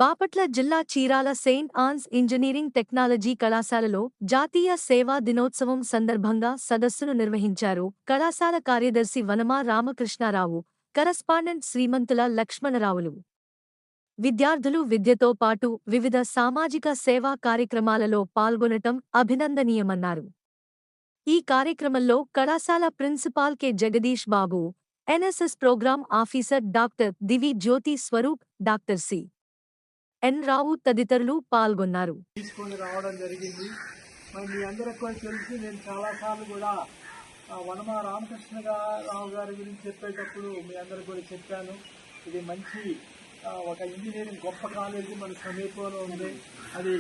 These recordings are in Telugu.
బాపట్ల జిల్లా Chirala saint Ann's engineering technology కళాశాలలో జాతీయ సేవా దినోత్సవం సందర్భంగా సదస్సును నిర్వహించారు. కళాశాల కార్యదర్శి వనమా రామకృష్ణారావు, కరస్పాండెంట్ శ్రీమంతుల లక్ష్మణరావులు. విద్యార్థులు విద్యతో పాటు వివిధ సామాజిక సేవా కార్యక్రమాలలో పాల్గొనటం అభినందనీయమన్నారు. ఈ కార్యక్రమంలో కళాశాల ప్రిన్సిపాల్ కె జగదీష్ బాబు, ఎన్ఎస్ఎస్ ప్రోగ్రాం ఆఫీసర్ డాక్టర్ దివి జ్యోతి స్వరూప్, డాక్టర్ సి. ఎన్. రావు తదితరులు పాల్గొన్నారు. తీసుకొని రావడం జరిగింది. మరి మీ అందరికీ కూడా తెలిసి నేను చాలాసార్లు కూడా వనమా రామకృష్ణరావు గారి గురించి చెప్పేటప్పుడు మీ అందరికి కూడా చెప్పాను. ఇది మంచి ఒక ఇంజనీరింగ్ గొప్ప కాలేజీ మన సమీపంలో ఉంది. అది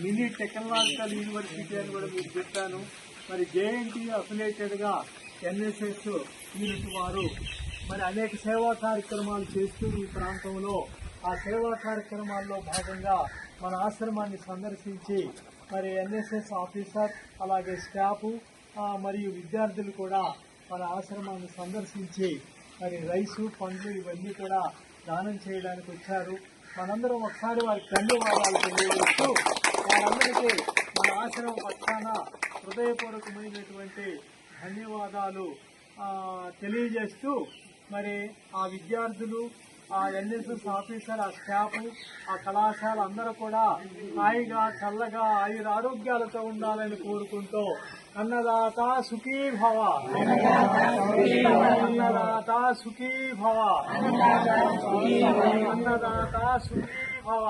మినీ టెక్నాలజికల్ యూనివర్సిటీ అని కూడా మీకు చెప్పాను. మరి జేఎన్టీ అఫిలియేటెడ్గా ఎన్ఎస్ఎస్ యూనిట్ వారు మరి అనేక సేవా కార్యక్రమాలు చేస్తూ ఈ ప్రాంతంలో ఆ సేవా కార్యక్రమాల్లో భాగంగా మన ఆశ్రమాన్ని సందర్శించి మరి ఎన్ఎస్ఎస్ ఆఫీసర్ అలాగే స్టాఫ్ మరియు విద్యార్థులు కూడా మన ఆశ్రమాన్ని సందర్శించి మరి రైసు పండ్లు ఇవన్నీ కూడా దానం చేయడానికి వచ్చారు. మనందరం ఒకసారి వారికి ధన్యవాదాలు తెలియజేస్తూ వారందరికీ మన ఆశ్రమం పక్షాన హృదయపూర్వకమైనటువంటి ధన్యవాదాలు తెలియజేస్తూ మరి ఆ విద్యార్థులు, ఆ ఎన్ఎస్ఎస్ ఆఫీసర్, ఆ స్టాఫ్, ఆ కళాశాల అందరూ కూడా హాయిగా చల్లగా ఆయురారోగ్యాలతో ఉండాలని కోరుకుంటూ అన్నదాత సుఖీ భవ, అన్నదాత సుఖీ భవ, అన్నదాత సుఖీ భవ.